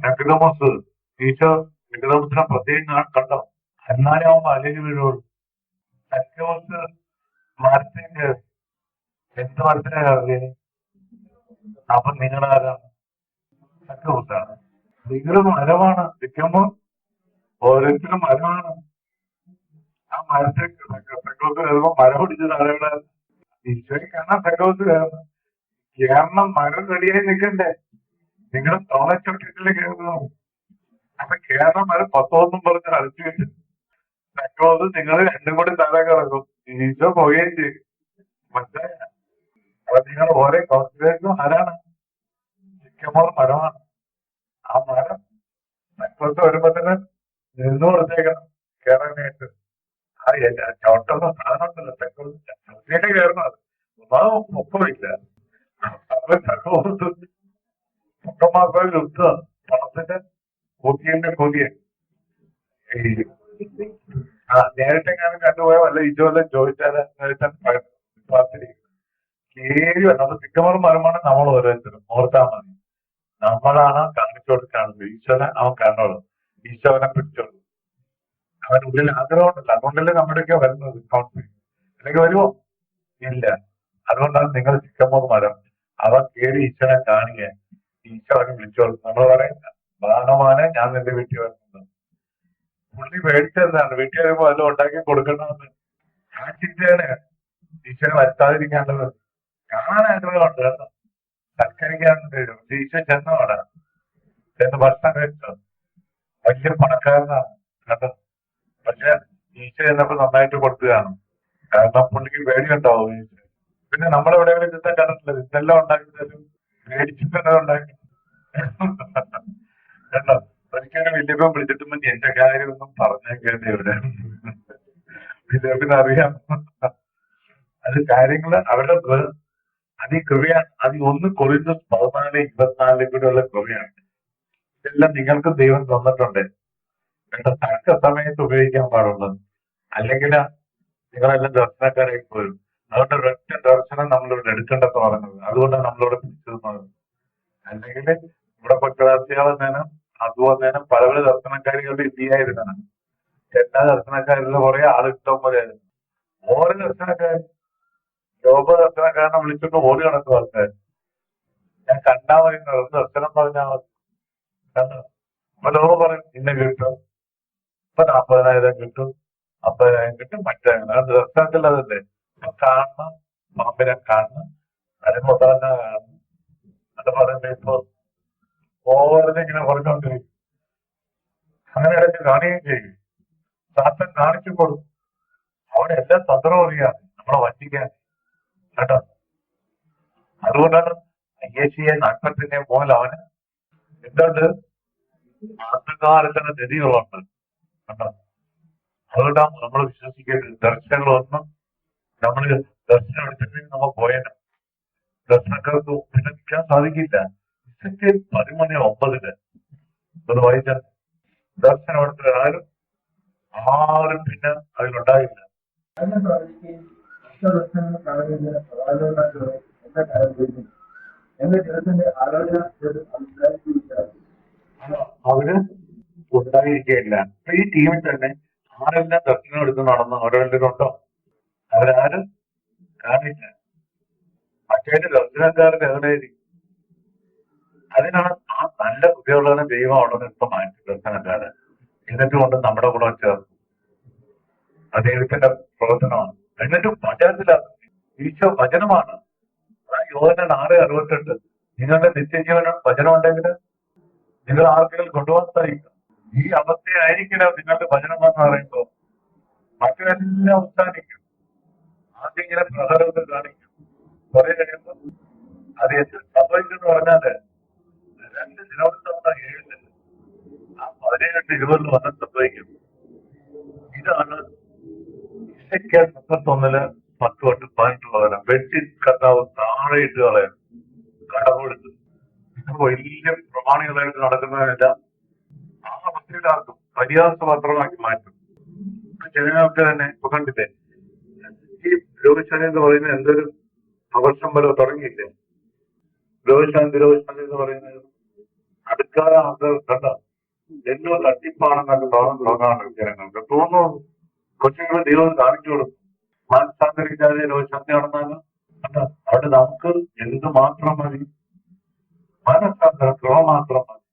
നിക്കതോമസ് ഈശോ നിക്കതോമസിനെ പ്രത്യേകം കണ്ടോ? എന്നാലേ അവൻ മലയിൽ വീഴുള്ളൂ. സക്കോസ് മരത്തിന്റെ എന്ത് മരത്തിനാ കയറിയത്? അപ്പൊ നിങ്ങളാരാണ്? സക്കോസാണ്. നിങ്ങൾ മരമാണ്. നിൽക്കുമ്പോ ഓരോരുത്തരും മരമാണ്. ആ മരത്തെ സക്കോസ് കയറുമ്പോ മരം പിടിച്ച് താഴെ ഈശോയെ കാണാൻ സക്കോസ് കയറുന്നു. കേരളം മരം റെഡിയായി നിൽക്കണ്ടേ? നിങ്ങൾ തോളച്ചോട്ടിട്ടില് കയറുന്നു. അപ്പൊ കേരളം മരം 10 പറഞ്ഞ് അടിച്ചു വെച്ചു. സക്കോസ് നിങ്ങൾ രണ്ടും കൂടി തല കിടക്കും. ഈശോ പോവുകയും ചെയ്യും. മനസ്സിലായ? അപ്പൊ നിങ്ങൾ ഓരോ കോൺസെൻട്രേഷനും ആരാണ്? ചിക്കമോർ മരമാണ്. ആ മരം സക്കോസ് വരുമ്പോ തന്നെ നിന്ന് കൊടുത്തേക്കണം കയറാനായിട്ട്. ആ ചവിട്ടുന്ന സാധനം ഉണ്ടല്ലോ സക്കോസ് ചവിട്ടിയൊക്കെ കയറുന്നത് ഒപ്പമില്ല. അപ്പൊ സക്കോസ് പൊട്ടമാക്കാൻ യുദ്ധ പണത്തിന്റെ കൊതിയ നേരത്തെ ഞാൻ കണ്ടുപോയ വല്ല ഇതുവല്ല ചോദിച്ചാല് കേറി നമ്മൾ ചിക്കമർ മരമാണ്. നമ്മൾ ഓരോരുത്തരും ഓർത്താൽ മതി. നമ്മളാണ് കാണിച്ചു കൊടുക്കാണത്. ഈശോനെ അവൻ കണ്ടോളൂ. ഈശോനെ പിടിച്ചോളൂ. അവന്റെ ഉള്ളിൽ ആഗ്രഹമുണ്ടല്ലോ. അതുകൊണ്ടല്ലേ നമ്മുടെയൊക്കെ വരുന്നത് കൗൺസിലിംഗ്. അല്ലെങ്കിൽ വരുമോ? ഇല്ല. അതുകൊണ്ടാണ് നിങ്ങൾ ചിക്കമോർ മരം. അവൻ കേറി ഈശോനെ കാണുക. ഈശോ അവനെ വിളിച്ചോളൂ. നമ്മൾ പറയുന്ന ബാണമാനെ ഞാൻ നിന്റെ വീട്ടിൽ വരുന്നത്. പുള്ളി മേടിച്ചതാണ്. വീട്ടിൽ വരുമ്പോ എല്ലാം ഉണ്ടാക്കി കൊടുക്കണമെന്ന്. ആ ചിന്തയാണ് ഈശോനെ വരുത്താതിരിക്കാനുള്ളത്. കാണാൻ ആഗ്രഹമുണ്ട് കേട്ടോ. സൽക്കരിക്കാനുണ്ട്. ഈശോ ചെന്നവാടാ. ചെന്ന് ഭക്ഷണം കഴിച്ചോ. വലിയ പണക്കാരനാണ് കേട്ടോ. പക്ഷെ ഈശോ ചെന്നപ്പോ നന്നായിട്ട് കൊടുക്കുകയാണ്. കാരണം പുള്ളിക്ക് പേടിയുണ്ടാവും ഈശോ. പിന്നെ നമ്മളെവിടെയെങ്കിലും ചിന്ത കണ്ടിട്ടില്ല. ഇതെല്ലാം ഉണ്ടാക്കി തരും. മേടിച്ചിട്ട് ഉണ്ടാക്കി കേട്ടോ. ഒരിക്കലും വലിയപ്പം വിളിച്ചിട്ടുമ്പോ എന്റെ കാര്യമൊന്നും പറഞ്ഞേക്കേണ്ടി ഇവിടെ. വലിയപ്പിന് അറിയാം അത് കാര്യങ്ങള് അവരുടെ അത് ഈ കൃപയാണ്. അത് 1 കൊറിന്തോസ് 14:24 കൂടെയുള്ള കൃപയാണ്. ഇതെല്ലാം നിങ്ങൾക്ക് ദൈവം തന്നിട്ടുണ്ട്. കേട്ടോ. തക്ക സമയത്ത് ഉപയോഗിക്കാൻ പാടുള്ളത്. അല്ലെങ്കിൽ നിങ്ങളെല്ലാം ദർശനക്കാരായി പോരും. അതുകൊണ്ട് ഒരൊറ്റ ദർശനം നമ്മളിവിടെ എടുക്കേണ്ടത് പറഞ്ഞത്. അതുകൊണ്ടാണ് നമ്മളിവിടെ പിടിച്ചിരുന്നത്. അല്ലെങ്കിൽ ഇവിടെ പക്രാസികളെ നേരം അതുപോലെ പല പല ദർശനക്കാരികളുടെ ഇന്ത്യയായിരുന്നാണ്. എല്ലാ ദർശനക്കാരിലും കുറെ ആളിഷ്ടം പോലെയായിരുന്നു. ഓരോ ദർശനക്കാരും ലോക ദർശനക്കാരനെ വിളിച്ചിട്ട് ഓടി നടക്കും ആൾക്കാർ. ഞാൻ കണ്ടാ മതി ദർശനം പറഞ്ഞാൽ മതി. കണ്ടോ? അപ്പൊ ലോക പറയും ഇന്ന കിട്ടും. ഇപ്പൊ 40,000 കിട്ടും, 50,000 കിട്ടും. മറ്റേ ദർശനത്തിൽ അതല്ലേ. അപ്പൊ കാണണം, പാമ്പിനെ കാണണം, അതിന് കാണണം. അത് പറയുമ്പോ ഇപ്പൊ ഓരോന്നും ഇങ്ങനെ പറഞ്ഞുകൊണ്ടിരിക്കും. അങ്ങനെ ഇടയ്ക്ക് കാണുകയും ചെയ്യും. സാത്തൻ കാണിച്ചു കൊടുക്കും. അവിടെ എല്ലാം തന്ത്രം അറിയാം നമ്മളെ വഞ്ചിക്കാൻ കേട്ടോ. അതുകൊണ്ടാണ് IACA 40 അവന് എന്തുണ്ട് അന്ധകാരത്തിന് നിധികളുണ്ട് കേട്ടോ. അതുകൊണ്ടാണ് നമ്മൾ വിശ്വസിക്കേണ്ടത്. ദർശനങ്ങളൊന്നും നമ്മൾ ദർശനം എടുത്തിട്ടുണ്ടെങ്കിൽ നമ്മൾ പോയേനെ. ദർശനക്കാർക്ക് പിന്നെ നിൽക്കാൻ സാധിക്കില്ല. 13:9 അത് വായിച്ചാൽ ദർശനം എടുത്ത ആരും പിന്നെ അതിലുണ്ടായില്ല. അവര് ഉണ്ടായിരിക്കില്ല. അപ്പൊ ഈ ടീമിൽ തന്നെ ആരെല്ലാം ദർശനം എടുത്ത് നടന്ന് ഓരോരുത്തരും ഉണ്ടോ? അവരാരും കാണില്ല. മറ്റേ ദർശനക്കാരൻ എവിടെയായിരിക്കും? അതിനാണ് ആ നല്ല കുട്ടികളുടെ ദൈവം അവിടെ ഇപ്പൊ മാറ്റി ദർശനക്കാരൻ. എന്നിട്ട് കൊണ്ട് നമ്മുടെ കൂടെ ചേർന്നു. അത് ദൈവത്തിന്റെ പ്രവർത്തനമാണ്. എന്നിട്ടും വചനത്തിലാണ്. ഈശോ വചനമാണ്. യോഹന്നാൻ 6:68 നിങ്ങളുടെ നിത്യജീവന വചനം ഉണ്ടെങ്കിൽ നിങ്ങൾ ആർക്കെങ്കിലും കൊണ്ടുപോകാൻ സാധിക്കും. ഈ അവസ്ഥയായിരിക്കില്ല നിങ്ങളുടെ വചനം എന്ന് പറയുമ്പോൾ. മറ്റെല്ലാം അവസാനിക്കും. ആദ്യം ഇങ്ങനെ പ്രഹരമൊക്കെ കാണിക്കും. കുറെ കഴിയുമ്പോൾ അത് എന്ത് സംഭവിച്ചെന്ന് പറഞ്ഞാല് 2 ദിനോത്സവം 7 ആ 17-20 വന്ന് സംഭവിക്കും. ഇതാണ് Ezekiel 31 10-18 വെട്ടി കർത്താവ് താഴെ ഇട്ട് കളയാം. കടകൊടുത്ത് വലിയ പ്രമാണികളായിട്ട് നടക്കുന്നതിനെല്ലാം ആ അവസ്ഥയിലാക്കും. പരിഹാസപത്രമാക്കി മാറ്റും. ജനങ്ങൾക്ക് തന്നെ ഇപ്പൊ കണ്ടില്ലേ ഈ രോഗശാന്തി എന്ന് പറയുന്നത് എന്തൊരു അവർഷം പോലെ തുടങ്ങിയില്ലേ? രോഗശാന്തി എന്ന് പറയുന്നത് അടുക്കാതെ അത് കണ്ടോ എന്തോ തട്ടിപ്പാണെന്നൊക്കെ തോന്നാണ് ജനങ്ങൾക്ക് തോന്നുന്നു. കൊച്ചുങ്ങൾ ദൈവം കാണിച്ചു കൊടുക്കും. മനസ്സാന്തരിക്കാതെ ശക്തി നടന്നാലും കണ്ടോ അവിടെ നമുക്ക് എന്ത് മാത്രം മതി, മനസ്സാന്തരം കൃപ മാത്രം മതി.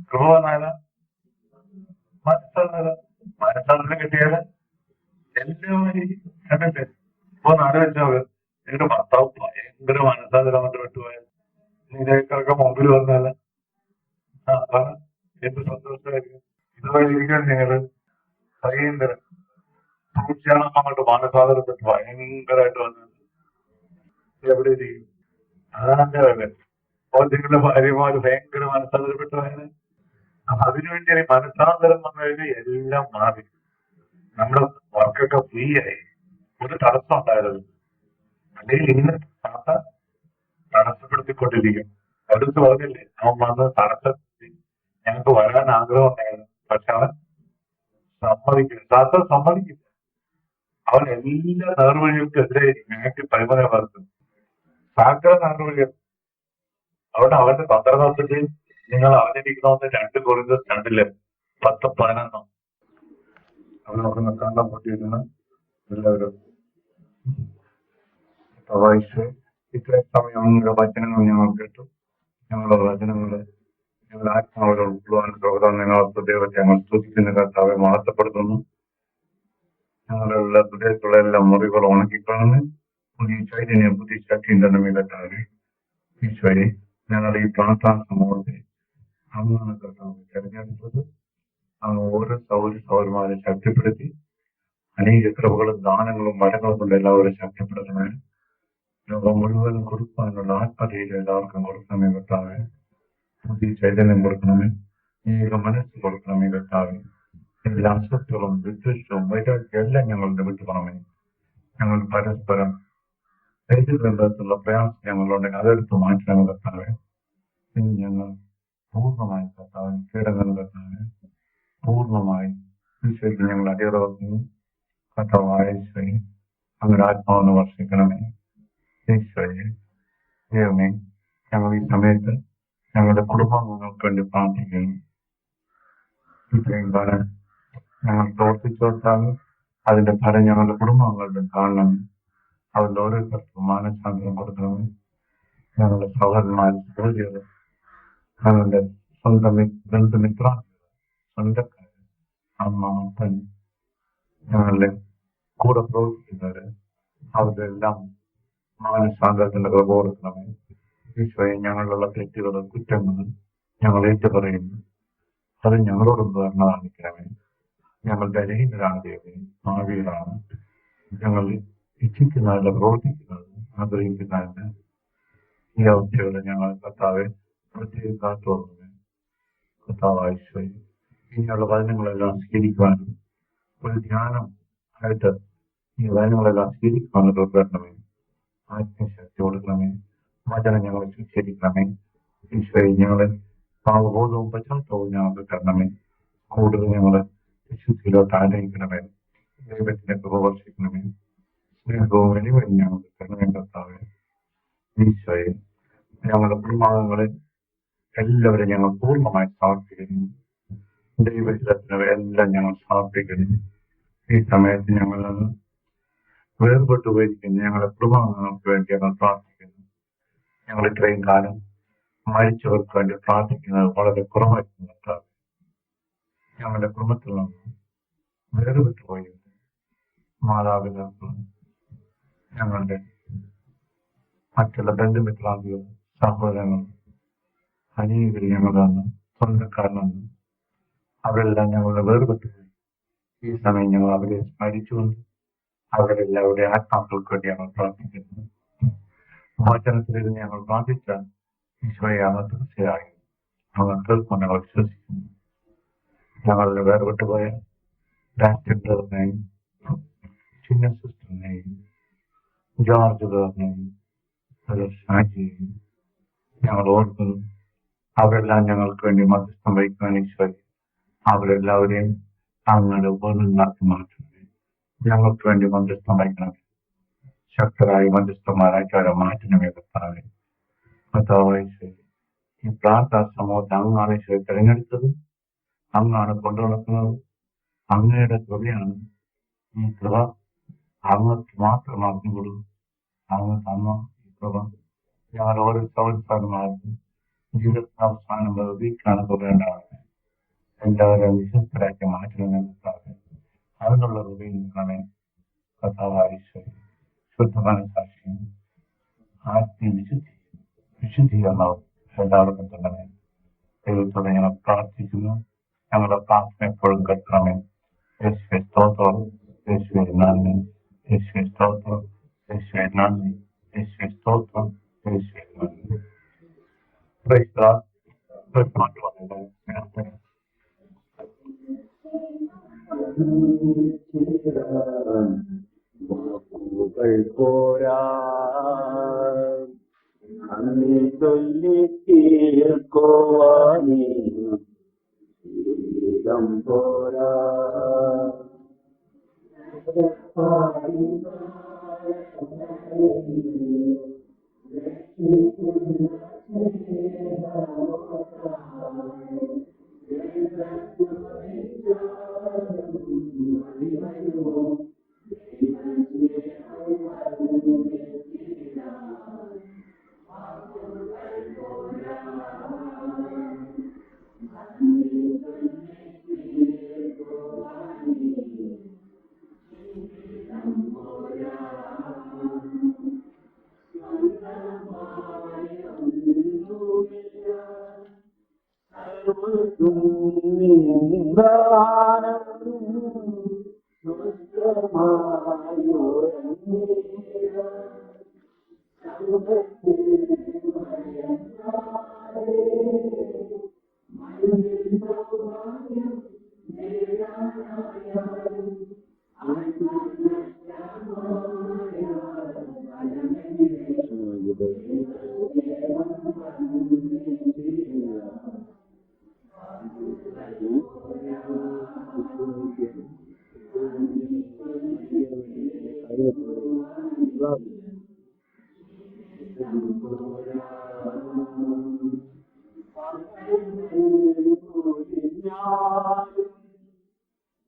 കൃപ വന്നാല മനസ്സാന്തരം, മനസ്സാന്തരം കിട്ടിയാല് എല്ലാവരും കണ്ടിട്ട് ഇപ്പൊ ആലോചിച്ചത് നിങ്ങളുടെ ഭർത്താവ് ഭയങ്കര മനസ്സാന്തരം കൊണ്ട് വിട്ടുപോയാൽ ഇതിനേക്കൊക്കെ മുമ്പിൽ വന്നാല എന്ത് സന്തോഷമായിരിക്കും. ഇതുവരെ ഇരിക്കാൻ നിങ്ങള് ഭയങ്കര സൂക്ഷിച്ചാണ് അങ്ങോട്ട് മാനസാന്തരത്തിൽ ഭയങ്കരമായിട്ട് വന്നത് എവിടെ ഇരിക്കും. അതങ്ങനെ അപ്പോൾ നിങ്ങളുടെ ഭാര്യമാര് ഭയങ്കര മനസ്സാന്തരപ്പെട്ടു പോയത്. അപ്പൊ അതിനുവേണ്ടി മനസ്സാന്തരം വന്നു കഴിഞ്ഞാൽ എല്ലാം മാറി. നമ്മുടെ വർക്കൊക്കെ ഫ്രീ ആയി, ഒരു തടസ്സം ഉണ്ടായിരുന്നു. അല്ലെങ്കിൽ ഇങ്ങനെ തടസ്സപ്പെടുത്തിക്കൊണ്ടിരിക്കും. അടുത്ത് പറഞ്ഞില്ലേ അവൻ വന്ന് തടസ്സപ്പെടുത്തി ഞങ്ങൾക്ക് വരാൻ ആഗ്രഹം ഉണ്ടായിരുന്നു, പക്ഷെ അവൻ സമ്മതിക്കില്ല. അവൻ എല്ലാ നേർവഴികൾക്കെതിരെ ഞങ്ങൾക്ക് പരിമല വളർത്തും. സാഗ്ര നേർവഴികൾ അവിടെ അവന്റെ തന്ത്രനാഥത്തിൽ നിങ്ങൾ അറിഞ്ഞിരിക്കണമെന്ന് 2 കൊരിന്ത്യർ 2:10-11 അവർ നമുക്ക് നിൽക്കാണ്ട പൊട്ടിയിരുന്ന എല്ലാവരും വായിച്ച് ഇത്രയും സമയം നിങ്ങളുടെ വചനങ്ങൾ ഞങ്ങൾ കേട്ടു. ഞങ്ങളുടെ വചനങ്ങള് ഞങ്ങളുടെ ആത്മാവിൽ ഉൾക്കൊള്ളുവാൻ പ്രകടനം നിങ്ങൾ ദൈവത്തെ ഞങ്ങൾ സ്തുതിക്കുന്ന കർത്താവെ മഹത്വപ്പെടുത്തുന്നു. ഞങ്ങളുടെ ഹൃദയത്തുള്ള എല്ലാ മുറികൾ ഉണക്കിക്കളഞ്ഞ് പുതിയ ചൈതന്യം, പുതിയ ശക്തി തന്നെ കർത്താവെ. ഈശോയെ ഞങ്ങളുടെ ഈ പ്രാർത്ഥനാ സമൂഹത്തെ അങ്ങാണ് കർത്താവ് തെരഞ്ഞെടുത്തത്. അങ്ങ് ഓരോ സൗരന്മാരെ ശക്തിപ്പെടുത്തി അനേക കൃപകളും ദാനങ്ങളും മരങ്ങളും കൊണ്ട് എല്ലാവരും ശക്തിപ്പെടുത്തണേ. ലോകം മുഴുവനും കൊടുക്കാനുള്ള ആത്മധൈര്യം എല്ലാവർക്കും കൊടുക്കണമേ കർത്താവെ. പുതിയ ചൈതന്യം കൊടുക്കണമേ, ഏക മനസ്സ് കൊടുക്കണമേ കർത്താവെ. എല്ലാ അസ്വസ്ഥകളും വിദ്വേഷവും വൈരാഗ്യം എല്ലാം ഞങ്ങളുടെ വിട്ടുപോകണമേ. ഞങ്ങൾ പരസ്പരം ബന്ധത്തിലുള്ള പ്രയാസം ഞങ്ങളുണ്ടെങ്കിൽ അതെടുത്ത് മാറ്റണമേ കർത്താവെ. ഇനി ഞങ്ങൾ പൂർണ്ണമായി കർത്താവെ കീടങ്ങൾ കർത്താവെ പൂർണ്ണമായി ഈശ്വരത്തിൽ ഞങ്ങൾ അടിയറവെക്കുന്നു. കർത്താവായ ഈശോയെ അങ്ങയുടെ ആത്മാവിനെ വർഷിക്കണമേ. ഈശോയെ ദൈവമേ, ഞങ്ങൾ ഈ സമയത്ത് ഞങ്ങളുടെ കുടുംബാംഗങ്ങൾക്ക് വേണ്ടി പ്രാർത്ഥിക്കുന്നു. ഇത്രയും കാലം ഞങ്ങൾ പ്രവർത്തിച്ചോട്ടാണ് അതിന്റെ ഫലം ഞങ്ങളുടെ കുടുംബാംഗങ്ങളുടെ കാണണം. അവരുടെ ഓരോരുത്തർക്കും മാനസാന്തരം കൊടുക്കണമേ. ഞങ്ങളുടെ സഹോദരന്മാർ, സഹോദരികൾ, ഞങ്ങളുടെ സ്വന്തം ബന്ധുമിത്രാദികൾ, സ്വന്തക്കാര്, അമ്മ, അപ്പൻ, ഞങ്ങളുടെ കൂടെ പ്രവർത്തിക്കുന്നവര്, അവരുടെ എല്ലാം മാനസാന്തരത്തിന്റെ കൃപ കൊടുക്കണമേ. ഈശോയെ ഞങ്ങളിലുള്ള തെറ്റുകളും കുറ്റങ്ങളും ഞങ്ങൾ ഏറ്റുപറയുന്നു. അത് ഞങ്ങളോട് ധാരണ കാണിക്കണമേ. ഞങ്ങൾ ബലഹീനരാണ് ദൈവമേ, ഭാവികളാണ്. ഞങ്ങൾ ഇച്ഛിക്കുന്നതല്ല പ്രവർത്തിക്കുന്നത്, ആഗ്രഹിക്കുന്നതല്ല. ഈ അവസ്ഥകളെ ഞങ്ങൾ കർത്താവെ പ്രത്യേകം കാത്തോർമ്മേ. കർത്താവായ ഈശോയെ ഇനിയുള്ള വചനങ്ങളെല്ലാം സ്വീകരിക്കുവാനും ഒരു ധ്യാനം ആയിട്ട് ഈ വചനങ്ങളെല്ലാം സ്വീകരിക്കുവാനും ഉൾപ്പെടണമേ. ആത്മശക്തി കൊടുക്കണമേ. വചനം ഞങ്ങളെ സ്വീകരിക്കണമേ. ഈശോയെ ഞങ്ങളെ പാവബോധവും പശ്ചാത്തലവും ഞങ്ങൾക്ക് തരണമേ. കൂടുതൽ ഞങ്ങളെ വിശുദ്ധിയിലോട്ട് ആനയിക്കണമേ. ദൈവത്തിന്റെ കൃപ വർഷിക്കണമേ. സ്നേഹവും എളിമയും ഞങ്ങൾക്ക് തരണമേ കർത്താവേ. ഈശോയെ ഞങ്ങളുടെ കുടുംബാംഗങ്ങളെ എല്ലാവരും ഞങ്ങൾ പൂർണ്ണമായി സമർപ്പിക്കുന്നു. ദൈവഹിതത്തിന് എല്ലാം ഞങ്ങൾ സമർപ്പിക്കുന്നു. ഈ സമയത്ത് ഞങ്ങൾ വേർപെട്ടു പോയിരിക്കുന്നു ഞങ്ങളുടെ കുടുംബാംഗങ്ങൾക്ക് വേണ്ടി ഞങ്ങൾ പ്രാർത്ഥിക്കുന്നു. ഞങ്ങൾ ഇത്രയും കാലം മരിച്ചവർക്ക് വേണ്ടി പ്രാർത്ഥിക്കുന്നത് വളരെ കുറവായിരുന്നു. ഞങ്ങളുടെ കുടുംബത്തിൽ നിന്ന് വേർപെട്ടു പോയി മാതാപിതാക്കളും ഞങ്ങളുടെ മറ്റുള്ള ബന്ധുമിത്രാദികളും സഹോദരങ്ങളും അനേകർ ഞങ്ങളെന്ന് സ്വന്തക്കാരനെന്ന് അവരെല്ലാം ഞങ്ങളുടെ വേർപെട്ടു പോയി. ഈ സമയം ഞങ്ങൾ അവരെ സ്മരിച്ചുകൊണ്ട് അവരെല്ലാവരുടെ ആത്മാക്കൾക്ക് വേണ്ടി ഞങ്ങൾ പ്രാർത്ഥിക്കുന്നു. വചനത്തിലിരുന്ന് ഞങ്ങൾ പ്രാർത്ഥിച്ചാൽ ഈശോയെ അവർ തീർച്ചയായും അവർ കേൾക്കും ഞങ്ങൾ വിശ്വസിക്കുന്നു. ഞങ്ങളുടെ വേർപെട്ടുപോയ ഡാക്ടറിനെയും ചിന്ന സിസ്റ്ററിനെയും ജോർജ് ബ്രദറിനെയും ഷാജിയെയും ഞങ്ങൾ ഓർക്കുന്നു. അവരെല്ലാം ഞങ്ങൾക്ക് വേണ്ടി മധ്യസ്ഥം വഹിക്കാൻ ഈശോയെ അവരെല്ലാവരെയും അങ്ങയുടെ ഉപകരണങ്ങളാക്കി മാറ്റുന്നത് ഞങ്ങൾക്ക് വേണ്ടി മധ്യസ്ഥം വഹിക്കണം. ശക്തരായി മധ്യസ്ഥന്മാരായിട്ട് അവരെ മാറ്റണമേ കർത്താവേ. കർത്താവായ ഈശോയെ ഈ പ്രാർത്ഥന സമൂഹത്തെ അങ്ങാണ് ഈശോ തിരഞ്ഞെടുത്തത്, അങ്ങാണ് കൊണ്ടു നടക്കുന്നത്. അങ്ങയുടെ കൃപയാണ്. ഈ കൃപ അങ്ങക്ക് മാത്രം അറിഞ്ഞുകൊള്ളൂ. അങ്ങ് തന്ന ഈ കൃപ ഞങ്ങൾ ഓരോ സൗരന്മാർക്കും ജീവിതാവസാനം വീക്കാണ് തുടരേണ്ടതാണ്. എല്ലാവരും വിശ്വസ്തരാക്കി മാറ്റണമെന്ന് പ്രാർത്ഥന. അതിനുള്ള കൃപയിൽ നിന്നാണ് കർത്താവായ ശുദ്ധ മനസാക്ഷിയും വിശുദ്ധീകരണവും എല്ലാവർക്കും തന്നെ ദൈവത്തോടെ ഞങ്ങൾ പ്രാർത്ഥിക്കുന്നു. ഞങ്ങളുടെ പ്രാർത്ഥന എപ്പോഴും കേൾക്കണമേ. യേശുവേ സ്തോത്രം, യേശുവേ നന്ദി, യേശുവേ സ്തോത്രം, യേശുവേ നന്ദി, യേശുവേ സ്തോത്രം, യേശുവേ നന്ദി. Praise the Lord. പാട്ട് വന്നിട്ട് പോരാ അന്നീ ചൊല്ലി തീർക്കുവാനീ പോരാ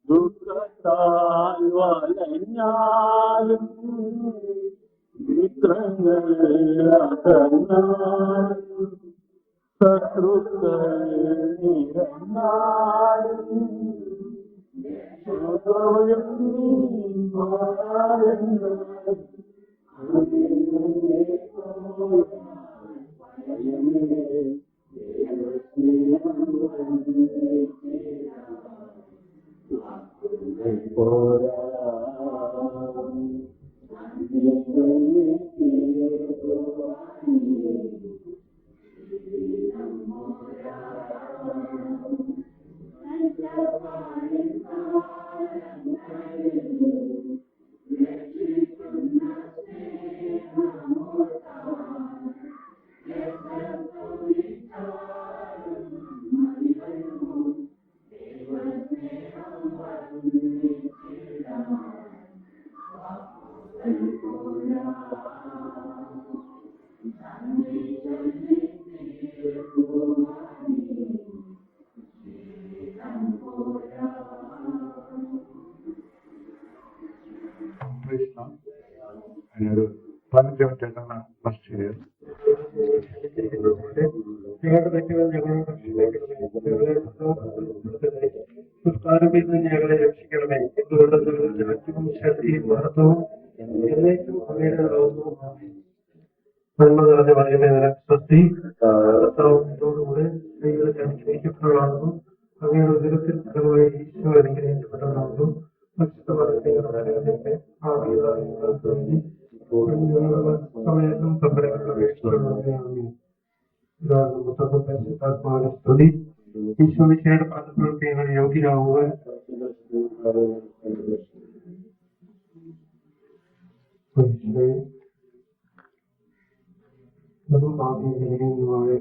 ദുഃഖത്താൽ വലഞ്ഞാലും മിത്രങ്ങൾ അകന്നാലും ശത്രുക്കൾ നിരന്നാലും ഒരു 15 മിനിറ്റ് ഫസ്റ്റ് ചെയ്ത് ഞങ്ങളുടെ തെറ്റുകൾ ഞങ്ങളോട് സുസ്ഥാനത്തിൽ നിന്ന് ഞങ്ങളെ രക്ഷിക്കണമേ. എന്തുകൊണ്ടും ശക്തിയും മഹത്വവും എന്നേക്കും അങ്ങയുടേതാവുന്നു. നന്മ നിറഞ്ഞ മറിയമേ നിനക്ക് സ്വസ്തി. കർത്താവിനോടുകൂടെ സ്ത്രീകളെ അനുഗ്രഹിക്കപ്പെട്ടവളാകുന്നു. അങ്ങയുടെ ഉദരത്തിൽ ഫലമായി ഈശോ അനുഗ്രഹിക്കപ്പെട്ടവളാകുന്നു. സമയത്തും സ്തുതി. ഈശോയുടെ പാദങ്ങൾക്ക് ഞങ്ങൾ യോഗ്യരാകുവാൻ ഭാവിയെ